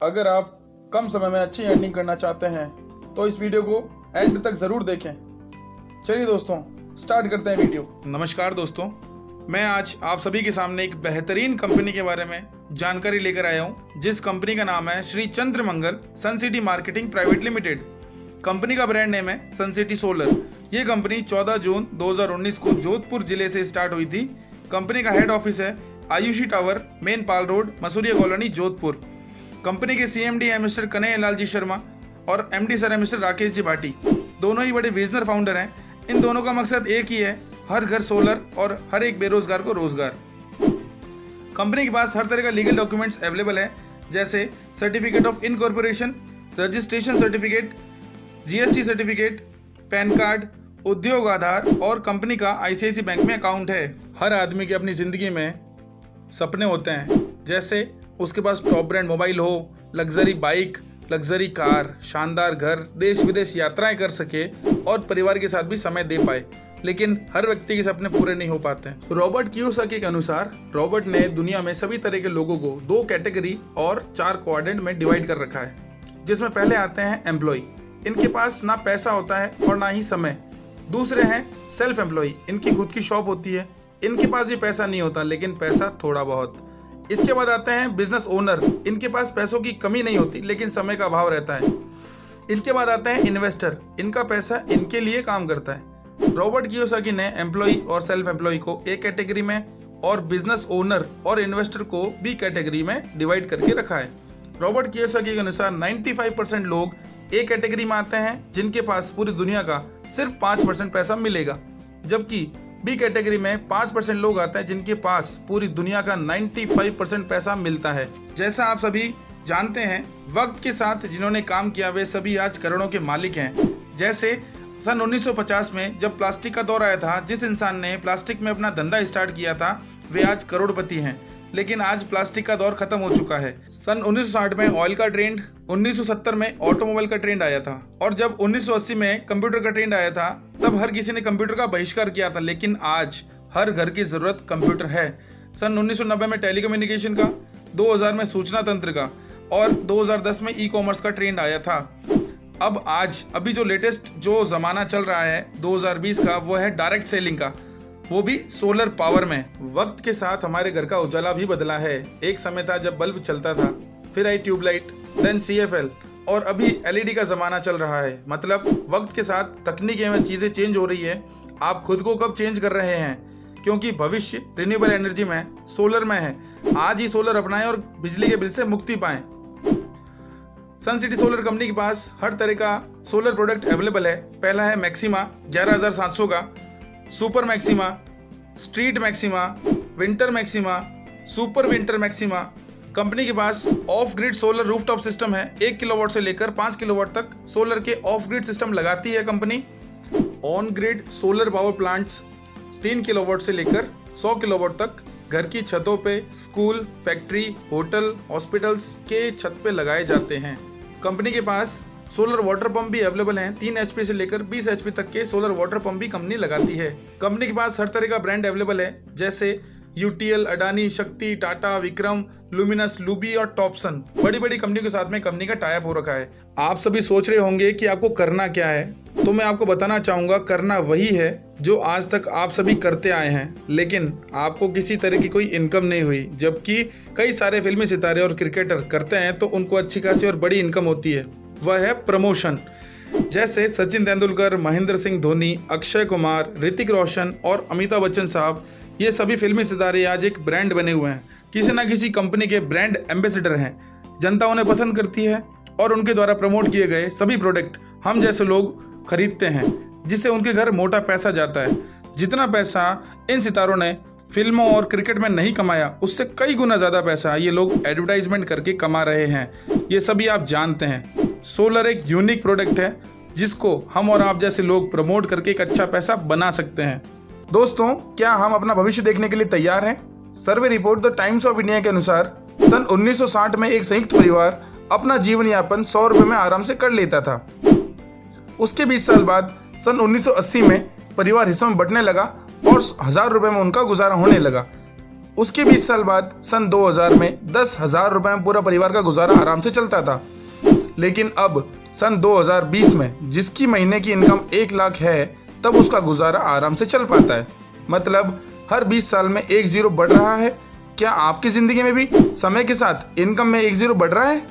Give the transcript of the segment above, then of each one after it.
अगर आप कम समय में अच्छी अर्निंग करना चाहते हैं तो इस वीडियो को एंड तक ज़रूर देखें। चलिए दोस्तों, स्टार्ट करते हैं वीडियो। नमस्कार दोस्तों, मैं आज आप सभी के सामने एक बेहतरीन कंपनी के बारे में जानकारी लेकर आया हूं, जिस कंपनी का नाम है Shri Chandramangal Sun City marketing private limited. Company का ब्रांड नेम है सन सिटी सोलर। ये कंपनी 14 जून 2019 को जोधपुर जिले से स्टार्ट हुई थी। कंपनी का हेड ऑफिस है Ayushi tower, main Pal road, Masuria colony, Jodhpur. Company के CMD है मिस्टर कन्हैया लाल जी शर्मा और MD सर है मिस्टर राकेश जी भाटी। दोनों ही बड़े विजनर फाउंडर हैं। इन दोनों का मकसद एक ही है, हर घर सोलर और हर एक बेरोजगार को रोजगार। कंपनी के पास हर तरह का लीगल डॉक्यूमेंट्स अवेलेबल है, जैसे certificate of incorporation, registration certificate, GST certificate, pan card, उद्योग आधार और कंपनी का ICICI बैंक में अकाउंट है। हर आदमी की अपनी जिंदगी में सपने होते हैं, जैसे उसके पास टॉप ब्रांड मोबाइल हो, लग्जरी बाइक, लग्जरी कार, शानदार घर, देश विदेश यात्राएं कर सके और परिवार के साथ भी समय दे पाए। लेकिन हर व्यक्ति के सपने पूरे नहीं हो पाते हैं। रॉबर्ट कियोसाकी के अनुसार रॉबर्ट ने दुनिया में सभी तरह के लोगों को 2 कैटेगरी और 4 क्वाड्रेंट में डिवाइड कर रखा है, जिसमें पहले आते हैं एम्प्लॉय। इनके पास ना पैसा होता है और ना ही समय। दूसरे हैं सेल्फ एम्प्लॉय, इनकी खुद की शॉप होती है। इनके पास भी पैसा नहीं होता, लेकिन पैसा थोड़ा बहुत। इसके बाद आते हैं बिजनेस ओनर। इनके पास पैसों की कमी नहीं होती, लेकिन समय का अभाव रहता है। इनके बाद आते हैं इन्वेस्टर। इनका पैसा इनके लिए काम करता है। रॉबर्ट कियोसाकी ने एम्प्लॉय और सेल्फ एम्प्लॉय को एक कैटेगरी में और बिजनेस ओनर और इन्वेस्टर को बी कैटेगरी में डिवाइड करके रखा है। रॉबर्ट कियोसाकी के अनुसार 95% लोग ए कैटेगरी में आते हैं, जिनके पास पूरी दुनिया का सिर्फ 5% पैसा मिलेगा, जबकि बी कैटेगरी में 5% लोग आते हैं जिनके पास पूरी दुनिया का 95% पैसा मिलता है। जैसा आप सभी जानते हैं, वक्त के साथ जिन्होंने काम किया वे सभी आज करोड़ों के मालिक हैं। जैसे सन 1950 में जब प्लास्टिक का दौर आया था, जिस इंसान ने प्लास्टिक में अपना धंधा स्टार्ट किया था वे आज करोड़पति हैं। लेकिन आज प्लास्टिक का दौर खत्म हो चुका है। सन 1960 में ऑयल का ट्रेंड, 1970 में ऑटोमोबाइल का ट्रेंड आया था और जब 1980 में कंप्यूटर का ट्रेंड आया था, तब हर किसी ने कंप्यूटर का बहिष्कार किया था। लेकिन आज हर घर की जरूरत कंप्यूटर है। सन 1990 में टेलीकम्युनिकेशन का, 2000 में सूचना तंत्र का और 2010 में ई-कॉमर्स का ट्रेंड आया था। अब अभी जो लेटेस्ट जो जमाना चल रहा है 2020 का, वो है डायरेक्ट सेलिंग का, वो भी सोलर पावर में। वक्त के साथ हमारे घर का उजाला भी बदला है। एक समय था जब बल्ब चलता था, फिर आई ट्यूबलाइट, देन CFL और अभी LED का जमाना चल रहा है। मतलब वक्त के साथ तकनीकी में चीजें चेंज हो रही है। आप खुद को कब चेंज कर रहे हैं, क्योंकि भविष्य रिन्यूएबल एनर्जी में, सोलर में है। आज ही सोलर अपनाएं और बिजली के बिल से मुक्ति पाएं। सन सिटी सोलर कंपनी के पास हर तरह का सोलर प्रोडक्ट अवेलेबल है। पहला है मैक्सिमा 11,700 का, super Maxima, street Maxima, winter Maxima, super winter Maxima. Company के पास off grid solar rooftop system है। 1 किलोवाट से लेकर 5 किलोवाट तक सोलर के ऑफ ग्रिड सिस्टम लगाती है company. On grid solar power plants 3 kilowatt से लेकर 100 किलोवाट तक घर की छतों पे, स्कूल, फैक्ट्री, होटल, हॉस्पिटल्स के छत पे लगाए जाते हैं। कंपनी के पास सोलर वाटर पंप भी अवेलेबल हैं। 3 HP से लेकर 20 HP तक के सोलर वाटर पंप भी कंपनी लगाती है। कंपनी के पास हर तरह का ब्रांड अवेलेबल है, जैसे UTL, अडानी, शक्ति, टाटा, विक्रम, लुमिनस, लूबी और टॉपसन। बड़ी बड़ी कंपनी के साथ में कंपनी का टाई अप हो रखा है। आप सभी सोच रहे होंगे कि आपको करना क्या है, तो मैं आपको बताना चाहूंगा, करना वही है जो आज तक आप सभी करते आए हैं, लेकिन आपको किसी तरह की कोई इनकम नहीं हुई। जबकि कई सारे फिल्मी सितारे और क्रिकेटर करते हैं तो उनको अच्छी खासी और बड़ी इनकम होती है। वह है प्रमोशन। जैसे सचिन तेंदुलकर, महेंद्र सिंह धोनी, अक्षय कुमार, ऋतिक रोशन और अमिताभ बच्चन साहब, ये सभी फिल्मी सितारे आज एक ब्रांड बने हुए हैं। किसी न किसी कंपनी के ब्रांड एम्बेसडर हैं। जनता उन्हें पसंद करती है और उनके द्वारा प्रमोट किए गए सभी प्रोडक्ट हम जैसे लोग खरीदते हैं, जिससे उनके घर मोटा पैसा जाता है। जितना पैसा इन सितारों ने फिल्मों और क्रिकेट में नहीं कमाया, उससे कई गुना ज्यादा पैसा ये लोग एडवर्टाइजमेंट करके कमा रहे हैं। ये सभी आप जानते हैं। सोलर एक यूनिक प्रोडक्ट है, जिसको हम और आप जैसे लोग प्रमोट करके एक अच्छा पैसा बना सकते हैं। दोस्तों, क्या हम अपना भविष्य देखने के लिए तैयार हैं? Survey report the times of India के अनुसार सन 1960 में एक संयुक्त परिवार अपना जीवन यापन 100 रुपए में आराम से कर लेता था। उसके 20 साल बाद सन 1980 में परिवार हिस्सों में बंटने लगा और 1000 रुपए में उनका गुजारा होने लगा। उसके 20 साल बाद सन 2000 में 10,000 रुपए में पूरा परिवार का गुजारा आराम से चलता था। लेकिन अब सन 2020 में जिसकी महीने की इनकम 1 लाख है, तब उसका गुजारा आराम से चल पाता है। मतलब हर 20 साल में एक जीरो बढ़ रहा है। क्या आपकी जिंदगी में भी समय के साथ इनकम में एक जीरो बढ़ रहा है?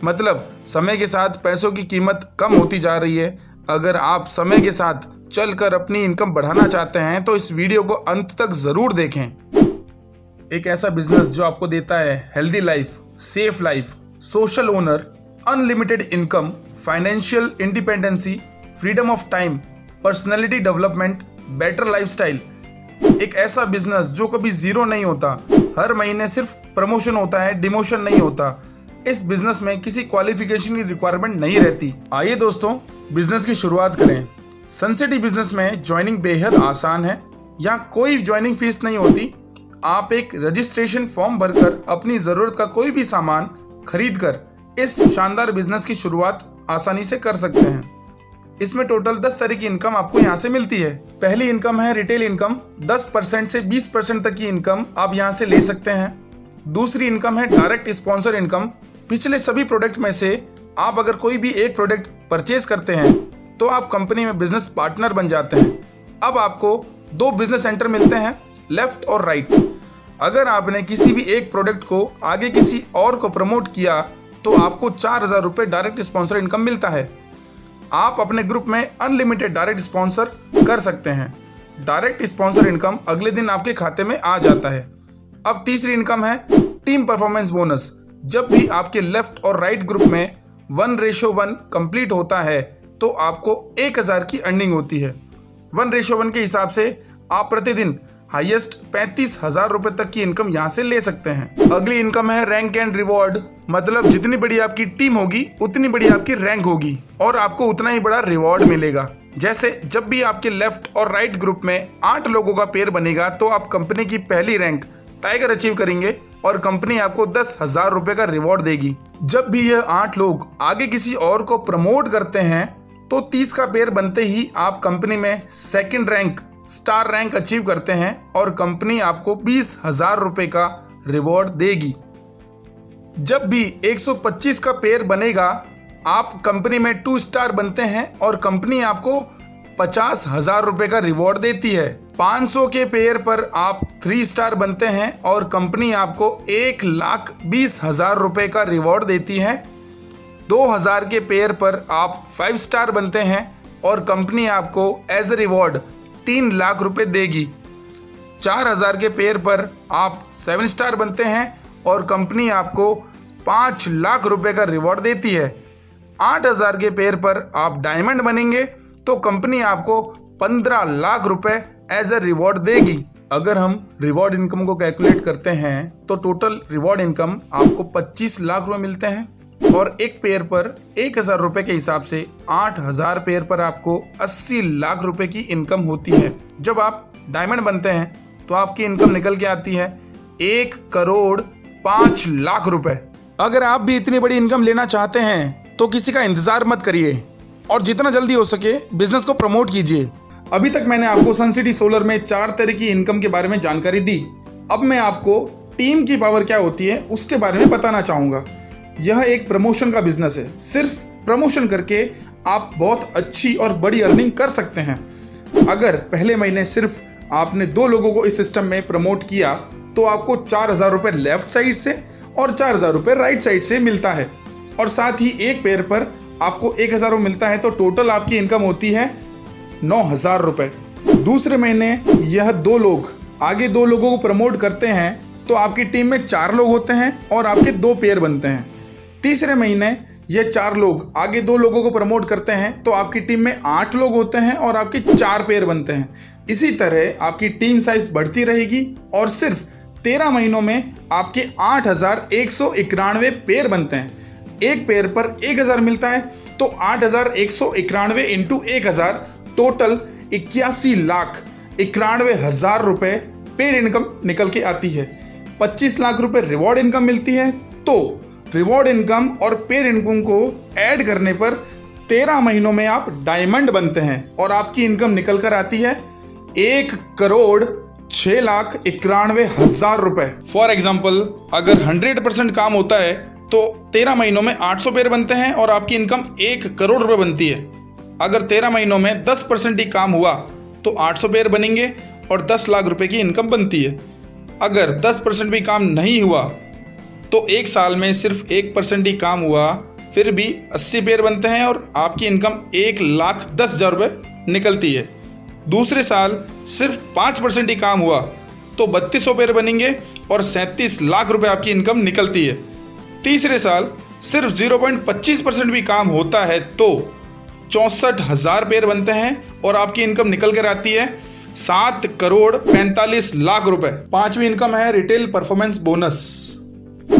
मतलब समय के साथ पैसों की कीमत कम होती जा रही है। अगर आप समय के साथ चलकर अपनी इनकम बढ़ाना चाहते हैं तो इस वीडियो को अंत तक जरूर देखें। एक ऐसा बिजनेस जो आपको देता है healthy life, safe life, social owner, unlimited income, financial independency, freedom of time, personality development, better lifestyle. एक ऐसा बिजनेस जो कभी जीरो नहीं होता, हर महीने सिर्फ प्रमोशन होता है, डिमोशन नहीं होता। इस बिजनेस में किसी क्वालिफिकेशन की रिक्वायरमेंट नहीं रहती। आइए दोस्तों, बिजनेस की शुरुआत करें। सनसिटी बिजनेस में ज्वाइनिंग बेहद आसान है। यहाँ कोई ज्वाइनिंग फीस नहीं होती। आप एक रजिस्ट्रेशन फॉर्म भरकर अपनी जरूरत का कोई भी सामान खरीद कर इस शानदार बिजनेस की शुरुआत आसानी से कर सकते हैं। इसमें टोटल 10 तरह की इनकम आपको यहाँ से मिलती है। पहली इनकम है रिटेल इनकम। 10% से 20% तक की इनकम आप यहाँ से ले सकते हैं। दूसरी इनकम है डायरेक्ट स्पॉन्सर इनकम। पिछले सभी प्रोडक्ट में से आप अगर कोई भी एक प्रोडक्ट परचेज करते हैं तो आप कंपनी में बिजनेस पार्टनर बन जाते हैं। अब आपको 2 बिजनेस सेंटर मिलते हैं, लेफ्ट और राइट। अगर आपने किसी भी एक प्रोडक्ट को आगे किसी और को प्रमोट किया तो आपको 4,000 रुपये डायरेक्ट स्पॉन्सर इनकम मिलता है। आप अपने ग्रुप में अनलिमिटेड डायरेक्ट स्पॉन्सर कर सकते हैं। डायरेक्ट स्पॉन्सर इनकम अगले दिन आपके खाते में आ जाता है। अब तीसरी इनकम है टीम परफॉर्मेंस बोनस। जब भी आपके लेफ्ट और राइट ग्रुप में 1:1 कंप्लीट होता है तो आपको 1,000 की अर्निंग होती है। 1:1 के हिसाब से आप प्रतिदिन हाईएस्ट 35,000 रुपए तक की इनकम यहाँ से ले सकते हैं। अगली इनकम है रैंक एंड रिवॉर्ड। मतलब जितनी बड़ी आपकी टीम होगी उतनी बड़ी आपकी रैंक होगी और आपको उतना ही बड़ा रिवॉर्ड मिलेगा। जैसे जब भी आपके लेफ्ट और राइट ग्रुप में 8 लोगों का पेयर बनेगा तो आप कंपनी की पहली रैंक टाइगर अचीव करेंगे और कंपनी आपको 10,000 रुपए का रिवॉर्ड देगी। जब भी यह 8 लोग आगे किसी और को प्रमोट करते हैं तो 30 का पेयर बनते ही आप कंपनी में second rank, star rank achieve करते हैं और कंपनी आपको 20,000 रुपए का रिवॉर्ड देगी। जब भी 125 का पेयर बनेगा आप कंपनी में 2 स्टार बनते हैं और कंपनी आपको 50,000 रुपए का रिवॉर्ड देती है। 500 के पेयर पर आप 3 स्टार बनते हैं और कंपनी आपको 1,20,000 रुपए का रिवॉर्ड देती है। 2,000 के पेयर पर आप 5 स्टार बनते हैं और कंपनी आपको एज ए रिवॉर्ड 3 लाख रुपए देगी। 4,000 के पेयर पर आप 7 स्टार बनते हैं और कंपनी आपको 5 लाख रुपए का रिवॉर्ड देती है। 8,000 के पेयर पर आप डायमंड बनेंगे तो कंपनी आपको 15 लाख रुपए एज ए रिवॉर्ड देगी। अगर हम रिवॉर्ड इनकम को कैलकुलेट करते हैं तो टोटल रिवॉर्ड इनकम आपको 25 लाख रुपए मिलते हैं और एक पेयर पर 1,000 रुपए के हिसाब से 8,000 पेयर पर आपको 80 लाख रुपए की इनकम होती है। जब आप डायमंड बनते हैं तो आपकी इनकम निकल के आती है 1,05 लाख रुपए। अगर आप भी इतनी बड़ी इनकम लेना चाहते हैं तो किसी का इंतजार मत करिए और जितना जल्दी हो सके बिजनेस को प्रमोट कीजिए। अभी तक मैंने आपको सनसिटी सोलर में 4 तरह की इनकम के बारे में जानकारी दी। अब मैं आपको टीम की पावर क्या होती है उसके बारे में बताना चाहूंगा। यह एक प्रमोशन का बिजनेस है। सिर्फ प्रमोशन करके आप बहुत अच्छी और बड़ी अर्निंग कर सकते हैं। अगर पहले महीने सिर्फ आपने 2 लोगों को इस सिस्टम में प्रमोट किया तो आपको 4,000 रुपए लेफ्ट साइड से और 4,000 रुपए राइट साइड से मिलता है और साथ ही एक पेयर पर आपको 1,000 मिलता है तो टोटल आपकी इनकम होती है 9,000 रुपए। दूसरे महीने यह 2 लोग आगे 2 लोगों को प्रमोट करते हैं तो आपकी टीम में 4 लोग होते हैं और आपके 2 पेयर बनते हैं। तीसरे महीने ये 4 लोग आगे 2 लोगों को प्रमोट करते हैं तो आपकी टीम में 8 लोग होते हैं और आपके 4 पेयर बनते हैं। इसी तरह आपकी टीम साइज बढ़ती रहेगी और सिर्फ 13 महीनों में आपके 8,191 पेयर बनते हैं। एक पेयर पर 1,000 मिलता है तो 8,191 इंटू 1,000 टोटल 81,91,000 रुपए पेयर इनकम निकल के आती है। 25 लाख रुपए रिवॉर्ड इनकम मिलती है। तो रिवॉर्ड इनकम और पेयर इनकम को ऐड करने पर 13 महीनों में आप डायमंड बनते हैं और आपकी इनकम निकल कर आती है 6,91,000 रुपए। फॉर एग्जाम्पल, अगर 100% काम होता है तो 13 महीनों में 800 पेयर बनते हैं और आपकी इनकम 1 करोड़ रुपए बनती है। अगर 13 महीनों में 10% ही काम हुआ तो 800 पेयर बनेंगे और 10 लाख रुपए की इनकम बनती है। अगर 10% भी काम नहीं हुआ तो एक साल में सिर्फ 1% ही काम हुआ, फिर भी 80 पेयर बनते हैं और आपकी इनकम 1,10,000 रुपये निकलती है। दूसरे साल सिर्फ 5% ही काम हुआ तो 3200 पेयर बनेंगे और 37 लाख रुपए आपकी इनकम निकलती है। तीसरे साल सिर्फ 0.25% भी काम होता है तो 64,000 पेयर बनते हैं और आपकी इनकम निकल कर आती है 7,45,00,000 रुपए। पांचवी इनकम है रिटेल परफॉर्मेंस बोनस।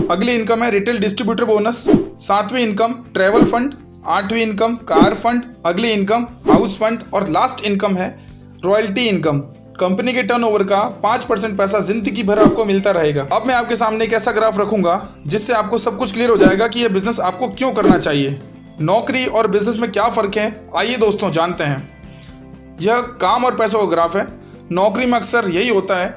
अगली इनकम है रिटेल डिस्ट्रीब्यूटर बोनस। सातवीं इनकम ट्रैवल फंड। आठवीं इनकम कार फंड। अगली इनकम हाउस फंड और लास्ट इनकम है रॉयल्टी इनकम। कंपनी के टर्नओवर का 5% पैसा जिंदगी भर आपको मिलता रहेगा। अब मैं आपके सामने एक ऐसा ग्राफ रखूंगा जिससे आपको सब कुछ क्लियर हो जाएगा कि यह बिजनेस आपको क्यों करना चाहिए। नौकरी और बिजनेस में क्या फर्क है, आइए दोस्तों जानते हैं। यह काम और पैसों का ग्राफ है। नौकरी में अक्सर यही होता है,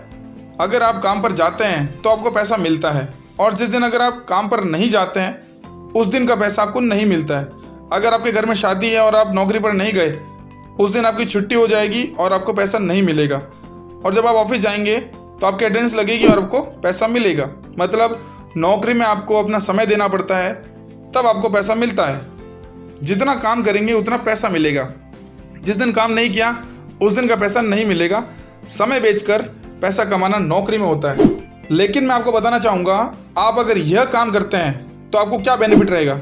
अगर आप काम पर जाते हैं तो आपको पैसा मिलता है और जिस दिन अगर आप काम पर नहीं जाते हैं उस दिन का पैसा आपको नहीं मिलता है। अगर आपके घर में शादी है और आप नौकरी पर नहीं गए, उस दिन आपकी छुट्टी हो जाएगी और आपको पैसा नहीं मिलेगा। और जब आप ऑफिस जाएंगे तो आपकी अटेंडेंस लगेगी और आपको पैसा मिलेगा। मतलब नौकरी में आपको अपना समय देना पड़ता है, तब आपको पैसा मिलता है। जितना काम करेंगे उतना पैसा मिलेगा। जिस दिन काम नहीं किया उस दिन का पैसा नहीं मिलेगा। समय बेचकर पैसा कमाना नौकरी में होता है। लेकिन मैं आपको बताना चाहूँगा, आप अगर यह काम करते हैं तो आपको क्या बेनिफिट रहेगा।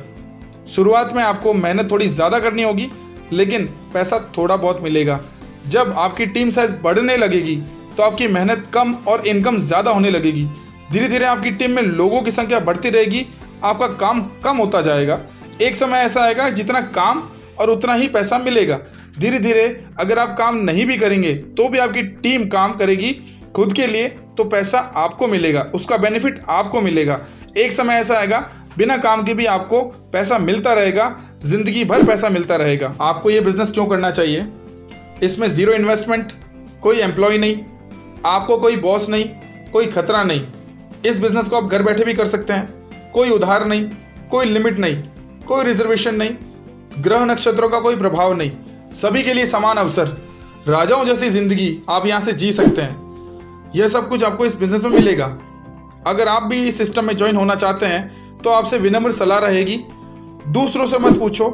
शुरुआत में आपको मेहनत थोड़ी ज़्यादा करनी होगी लेकिन पैसा थोड़ा बहुत मिलेगा। जब आपकी टीम साइज बढ़ने लगेगी तो आपकी मेहनत कम और इनकम ज़्यादा होने लगेगी। धीरे धीरे आपकी टीम में लोगों की संख्या बढ़ती रहेगी, आपका काम कम होता जाएगा। एक समय ऐसा आएगा जितना काम और उतना ही पैसा मिलेगा। धीरे धीरे अगर आप काम नहीं भी करेंगे तो भी आपकी टीम काम करेगी खुद के लिए, तो पैसा आपको मिलेगा, उसका बेनिफिट आपको मिलेगा। एक समय ऐसा आएगा बिना काम के भी आपको पैसा मिलता रहेगा, जिंदगी भर पैसा मिलता रहेगा। आपको ये बिजनेस क्यों करना चाहिए? इसमें जीरो इन्वेस्टमेंट, कोई एम्प्लॉय नहीं, आपको कोई बॉस नहीं, कोई खतरा नहीं। इस बिजनेस को आप घर बैठे भी कर सकते हैं। कोई उधार नहीं, कोई लिमिट नहीं, कोई रिजर्वेशन नहीं, ग्रह नक्षत्रों का कोई प्रभाव नहीं, सभी के लिए समान अवसर, राजाओं जैसी जिंदगी आप यहाँ से जी सकते हैं। यह सब कुछ आपको इस बिजनेस में मिलेगा। अगर आप भी इस सिस्टम में ज्वाइन होना चाहते हैं तो आपसे विनम्र सलाह रहेगी, दूसरों से मत पूछो,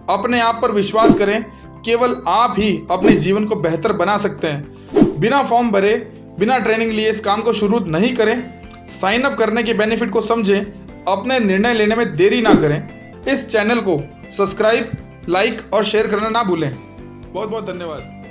अपने आप पर विश्वास करें। केवल आप ही अपने जीवन को बेहतर बना सकते हैं। बिना फॉर्म भरे, बिना ट्रेनिंग लिए इस काम को शुरू नहीं करें। साइन अप करने के बेनिफिट को समझें, अपने निर्णय लेने में देरी ना करें। इस चैनल को सब्सक्राइब, लाइक और शेयर करना ना भूलें। बहुत बहुत धन्यवाद।